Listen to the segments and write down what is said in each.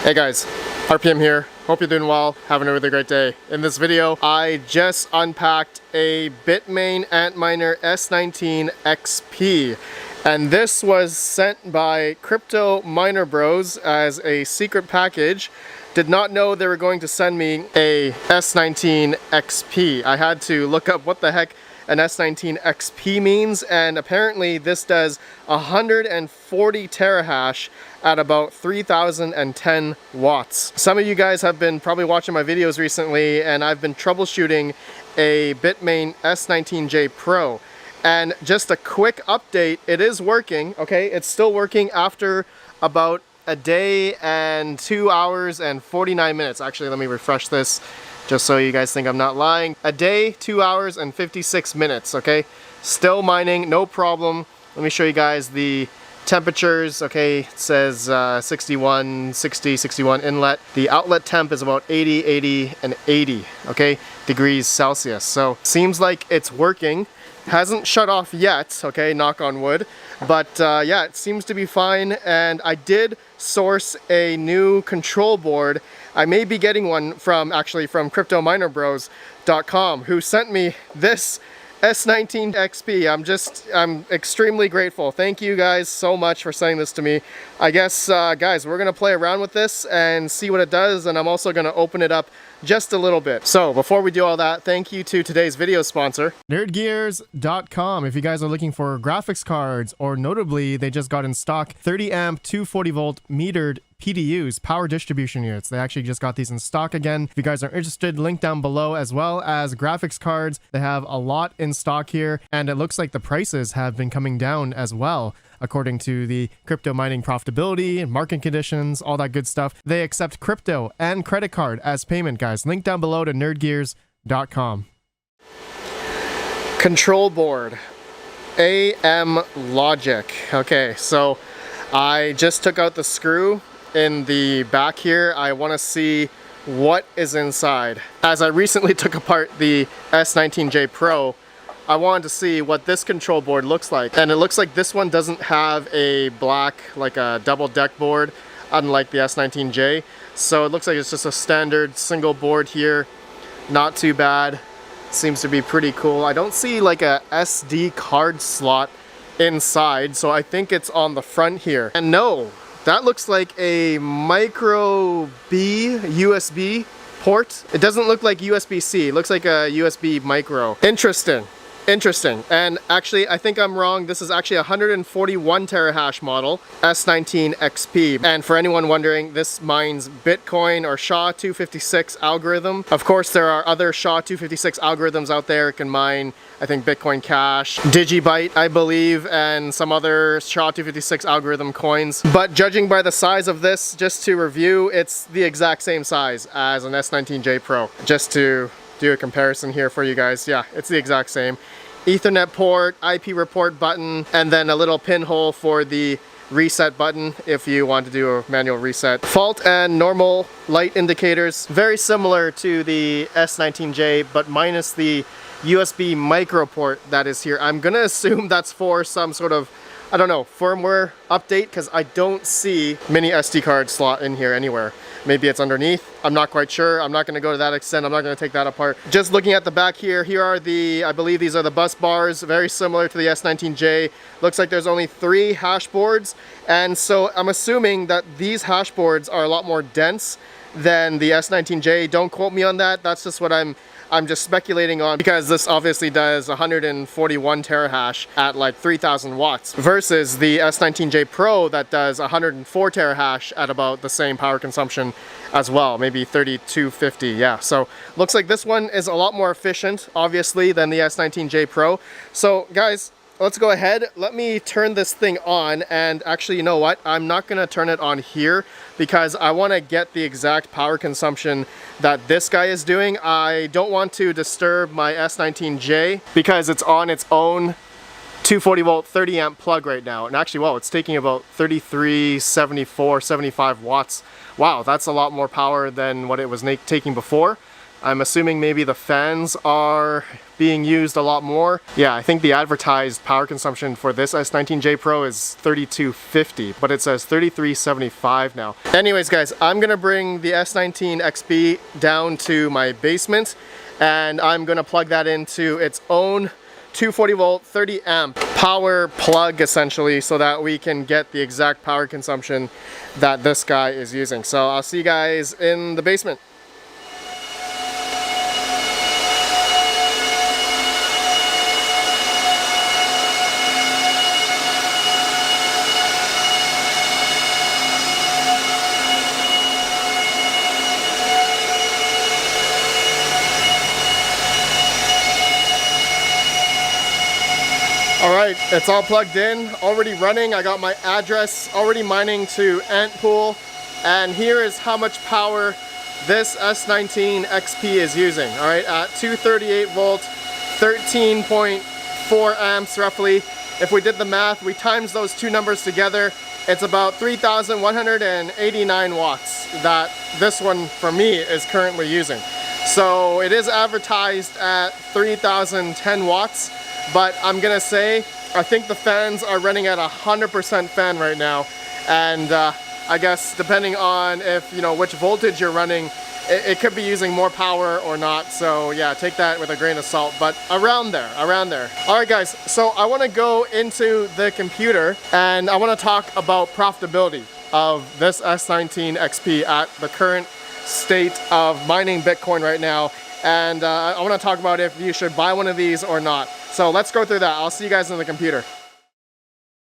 Hey guys, RPM here. Hope you're doing well, having a really great day. In this video, I just unpacked a Bitmain Antminer S19 XP. And this was sent by Crypto Miner Bros as a secret package. Did not know they were going to send me a S19 XP. I had to look up what the heck an S19 XP means, and apparently this does 140 terahash at about 3010 watts. Some of you guys have been probably watching my videos recently, and I've been troubleshooting a Bitmain S19J Pro. And just a quick update, it is working, okay? It's still working after about a day and 2 hours and 49 minutes. Actually, let me refresh this just so you guys think I'm not lying. A day, 2 hours and 56 minutes, okay? Still mining, no problem. Let me show you guys the temperatures, okay? It says 61, 60, 61 inlet. The outlet temp is about 80, 80, and 80, okay? Degrees Celsius. So, seems like it's working. Hasn't shut off yet, okay, knock on wood, but yeah, it seems to be fine. And I did source a new control board. I may be getting one from CryptoMinerBros.com, who sent me this S19 XP. I'm extremely grateful. Thank you guys so much for sending this to me. I guess, guys, we're gonna play around with this and see what it does, and I'm also gonna open it up just a little bit. So before we do all that, thank you to today's video sponsor, nerdgears.com. If you guys are looking for graphics cards, or notably, they just got in stock 30 amp 240 volt metered PDUs, power distribution units. They actually just got these in stock again. If you guys are interested, link down below, as well as graphics cards. They have a lot in stock here, and it looks like the prices have been coming down as well, according to the crypto mining profitability, market conditions, all that good stuff. They accept crypto and credit card as payment, guys. Link down below to nerdgears.com. Control board, AM Logic. Okay, so I just took out the screw in the back here. I want to see what is inside. As I recently took apart the S19J Pro, I wanted to see what this control board looks like. And it looks like this one doesn't have a black, like a double deck board, unlike the S19J. So it looks like it's just a standard single board here. Not too bad. Seems to be pretty cool. I don't see like a SD card slot inside, so I think it's on the front here. And no, that looks like a micro B USB port. It doesn't look like USB-C. It looks like a USB micro. Interesting. Interesting. And actually, I think I'm wrong. This is actually a 141 terahash model, S19 XP. And for anyone wondering, this mines Bitcoin or SHA-256 algorithm. Of course, there are other SHA-256 algorithms out there. It can mine, I think, Bitcoin Cash, Digibyte, I believe, and some other SHA-256 algorithm coins. But judging by the size of this, just to review, it's the exact same size as an S19J Pro. Just to do a comparison here for you guys. Yeah, it's the exact same. Ethernet port, IP report button, and then a little pinhole for the reset button if you want to do a manual reset. Fault and normal light indicators, very similar to the S19J, but minus the USB micro port that is here. I'm gonna assume that's for some sort of, I don't know, firmware update, because I don't see mini SD card slot in here anywhere. Maybe it's underneath. I'm not quite sure. I'm not going to go to that extent. I'm not going to take that apart. Just looking at the back here, here are the, I believe these are the bus bars, very similar to the S19J. Looks like there's only 3 hash boards. And so I'm assuming that these hash boards are a lot more dense than the S19J. Don't quote me on that. That's just what I'm just speculating on, because this obviously does 141 terahash at like 3000 watts versus the S19J Pro that does 104 terahash at about the same power consumption as well, maybe 3250. Yeah, so looks like this one is a lot more efficient, obviously, than the S19J Pro. So guys, let's go ahead. Let me turn this thing on, and actually, you know what? I'm not gonna turn it on here because I wanna get the exact power consumption that this guy is doing. I don't want to disturb my S19J because it's on its own 240 volt 30 amp plug right now. And actually, well, it's taking about 33, 74, 75 watts. Wow, that's a lot more power than what it was taking before. I'm assuming maybe the fans are being used a lot more. Yeah, I think the advertised power consumption for this S19J Pro is 3250, but it says 3375 now. Anyways guys, I'm gonna bring the S19 XP down to my basement and I'm gonna plug that into its own 240 volt 30 amp power plug essentially, so that we can get the exact power consumption that this guy is using. So I'll see you guys in the basement. Alright, it's all plugged in, already running. I got my address, already mining to Antpool, and here is how much power this S19 XP is using. Alright, at 238 volt, 13.4 amps roughly. If we did the math, we times those two numbers together, it's about 3,189 watts that this one for me is currently using. So it is advertised at 3,010 watts. But I'm gonna say, I think the fans are running at 100% fan right now. And I guess depending on if, you know, which voltage you're running, it could be using more power or not. So yeah, take that with a grain of salt, but around there. All right guys, so I wanna go into the computer and I wanna talk about profitability of this S19 XP at the current state of mining Bitcoin right now. And I want to talk about if you should buy one of these or not. So let's go through that. I'll see you guys in the computer.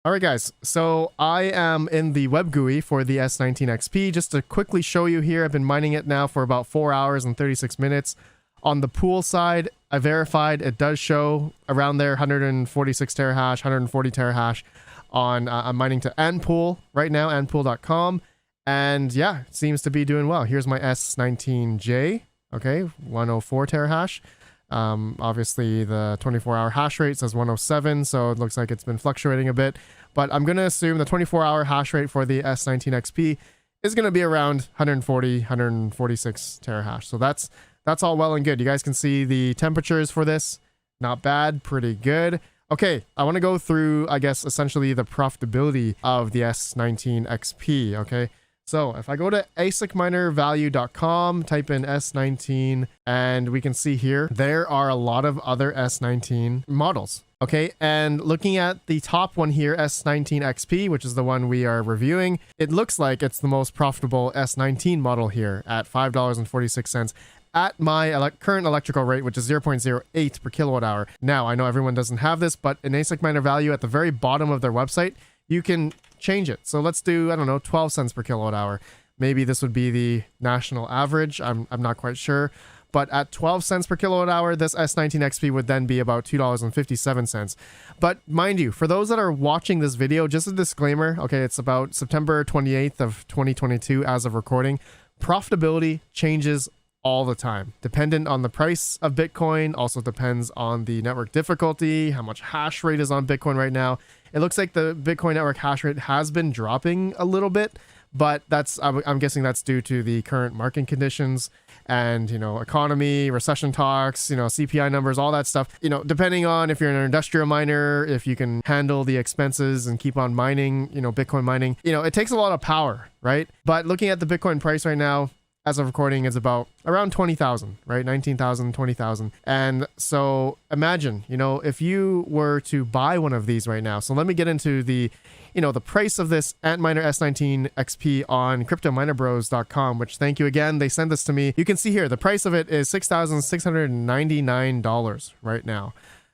Alright guys, so I am in the web GUI for the S19 XP. Just to quickly show you here, I've been mining it now for about 4 hours and 36 minutes. On the pool side, I verified it does show around there 146 terahash, 140 terahash on I'm mining to Antpool right now, antpool.com. And yeah, it seems to be doing well. Here's my S19J. Okay, 104 terahash. Obviously the 24-hour hash rate says 107, so it looks like it's been fluctuating a bit. But I'm going to assume the 24-hour hash rate for the S19 XP is going to be around 140, 146 terahash. So that's all well and good. You guys can see the temperatures for this. Not bad, pretty good. Okay, I want to go through, I guess, essentially the profitability of the S19 XP, okay? So if I go to asicminervalue.com, type in S19, and we can see here, there are a lot of other S19 models. Okay, and looking at the top one here, S19 XP, which is the one we are reviewing, it looks like it's the most profitable S19 model here at $5.46 at my current electrical rate, which is 0.08 per kilowatt hour. Now, I know everyone doesn't have this, but in ASIC Miner Value at the very bottom of their website, you can change it. So let's do, I don't know, 12 cents per kilowatt hour. Maybe this would be the national average. I'm not quite sure. But at 12 cents per kilowatt hour, this S19 XP would then be about $2.57. But mind you, for those that are watching this video, just a disclaimer, okay, it's about September 28th of 2022 as of recording. Profitability changes all the time, dependent on the price of Bitcoin, also depends on the network difficulty, how much hash rate is on Bitcoin right now. It looks like the Bitcoin network hash rate has been dropping a little bit, but I'm guessing that's due to the current market conditions and, you know, economy, recession talks, you know, CPI numbers, all that stuff. You know, depending on if you're an industrial miner, if you can handle the expenses and keep on mining, you know, Bitcoin mining, you know, it takes a lot of power, right? But looking at the Bitcoin price right now, as of recording, is about around 20,000, right? 19,000, 20,000. And so imagine, you know, if you were to buy one of these right now. So let me get into the, you know, the price of this Antminer S19 XP on cryptominerbros.com, which thank you again. They sent this to me. You can see here, the price of it is $6,699 right now.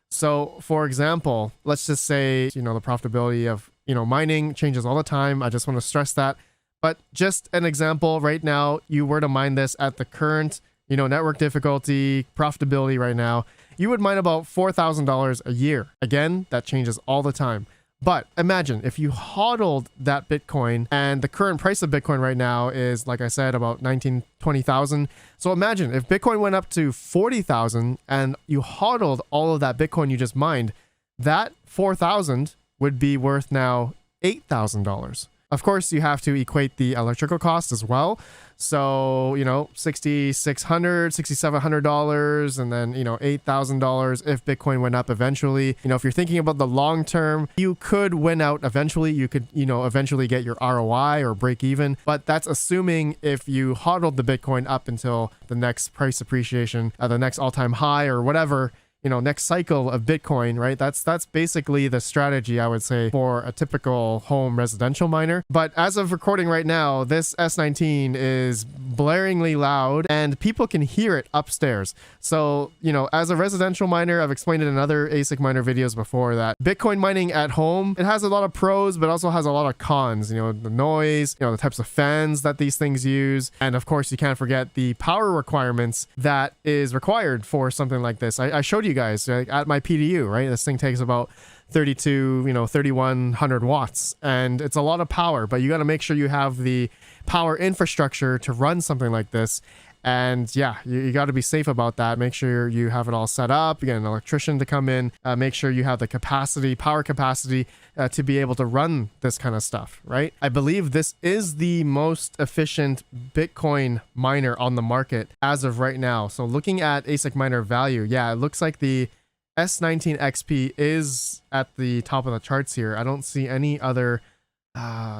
So for example, let's just say, you know, the profitability of, you know, mining changes all the time. I just want to stress that. But just an example, right now, you were to mine this at the current, you know, network difficulty, profitability right now, you would mine about $4,000 a year. Again, that changes all the time. But imagine if you hodled that Bitcoin, and the current price of Bitcoin right now is, like I said, about 19, 20,000. So imagine if Bitcoin went up to 40,000 and you hodled all of that Bitcoin you just mined, that 4,000 would be worth now $8,000. Of course, you have to equate the electrical cost as well. So, you know, $6,600, $6,700, and then, you know, $8,000 if Bitcoin went up eventually. You know, if you're thinking about the long term, you could win out eventually. You could, you know, eventually get your ROI or break even. But that's assuming if you hodled the Bitcoin up until the next price appreciation, the next all-time high or whatever, you know, next cycle of Bitcoin, right? That's basically the strategy, I would say, for a typical home residential miner. But as of recording right now, this S19 is blaringly loud and people can hear it upstairs. So, you know, as a residential miner, I've explained it in other ASIC miner videos before that Bitcoin mining at home, it has a lot of pros, but also has a lot of cons, you know, the noise, you know, the types of fans that these things use. And of course, you can't forget the power requirements that is required for something like this. I showed you guys like, at my PDU, right? This thing takes about 3,100 watts, and it's a lot of power, but you got to make sure you have the power infrastructure to run something like this. And yeah, you got to be safe about that. Make sure you have it all set up. You get an electrician to come in, make sure you have the capacity, power capacity to be able to run this kind of stuff, right? I believe this is the most efficient Bitcoin miner on the market as of right now. So looking at ASIC miner value, yeah, it looks like the S19 XP is at the top of the charts here. I don't see any other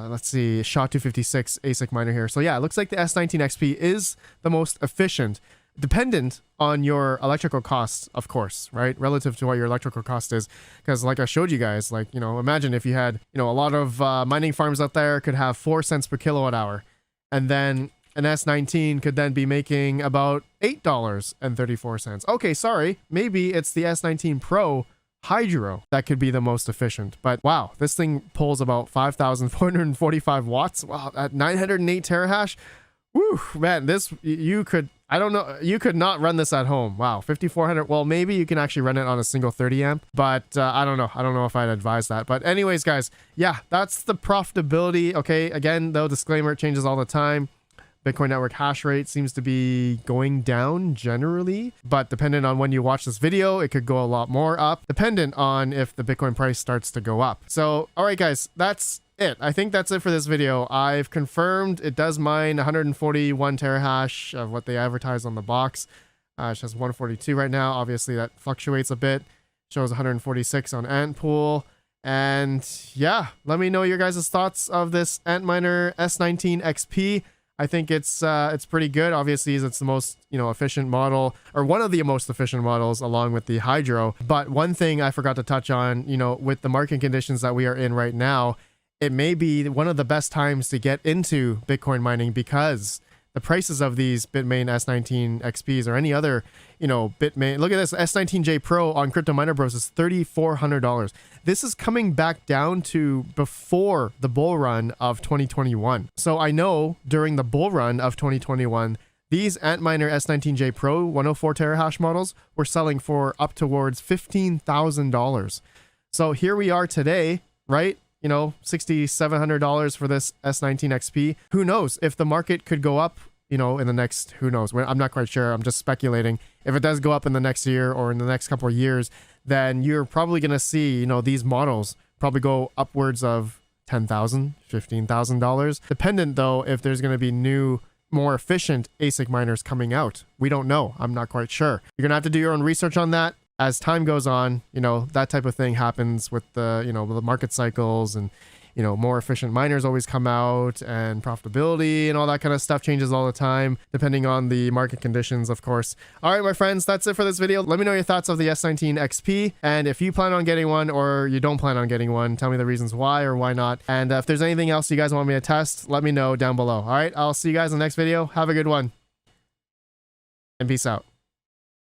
let's see, SHA-256 ASIC miner here. So yeah, it looks like the S19 XP is the most efficient, dependent on your electrical costs, of course, right? Relative to what your electrical cost is. Because like I showed you guys, like, you know, imagine if you had, you know, a lot of mining farms out there could have 4 cents per kilowatt hour. And then an S19 could then be making about $8.34. Okay, sorry, maybe it's the S19 Pro Hydro that could be the most efficient. But wow, this thing pulls about 5,445 watts. Wow, at 908 terahash. Woo, man, this, you could, I don't know, you could not run this at home. Wow, 5,400. Well, maybe you can actually run it on a single 30 amp, but I don't know. I don't know if I'd advise that. But anyways, guys, yeah, that's the profitability. Okay, again, though, disclaimer, it changes all the time. Bitcoin network hash rate seems to be going down generally, but depending on when you watch this video, it could go a lot more up, dependent on if the Bitcoin price starts to go up. So, all right, guys, that's it. I think that's it for this video. I've confirmed it does mine 141 terahash of what they advertise on the box. It has 142 right now. Obviously, that fluctuates a bit. Shows 146 on Antpool. And yeah, let me know your guys' thoughts of this Antminer S19 XP. I think it's pretty good. Obviously, it's the most, you know, efficient model, or one of the most efficient models, along with the Hydro. But one thing I forgot to touch on, you know, with the market conditions that we are in right now, it may be one of the best times to get into Bitcoin mining, because the prices of these Bitmain S19 XPs or any other, you know, Bitmain. Look at this, S19J Pro on Crypto Miner Bros is $3,400. This is coming back down to before the bull run of 2021. So I know during the bull run of 2021, these Antminer S19J Pro 104 terahash models were selling for up towards $15,000. So here we are today, right? You know, $6,700 for this S19 XP. Who knows if the market could go up, you know, in the next, who knows? I'm not quite sure. I'm just speculating. If it does go up in the next year or in the next couple of years, then you're probably going to see, you know, these models probably go upwards of $10,000, $15,000. Dependent, though, if there's going to be new, more efficient ASIC miners coming out. We don't know. I'm not quite sure. You're going to have to do your own research on that. As time goes on, you know, that type of thing happens with the, you know, the market cycles, and, you know, more efficient miners always come out, and profitability and all that kind of stuff changes all the time, depending on the market conditions, of course. All right, my friends, that's it for this video. Let me know your thoughts of the S19 XP, and if you plan on getting one or you don't plan on getting one, tell me the reasons why or why not. And if there's anything else you guys want me to test, let me know down below. All right, I'll see you guys in the next video. Have a good one, and peace out.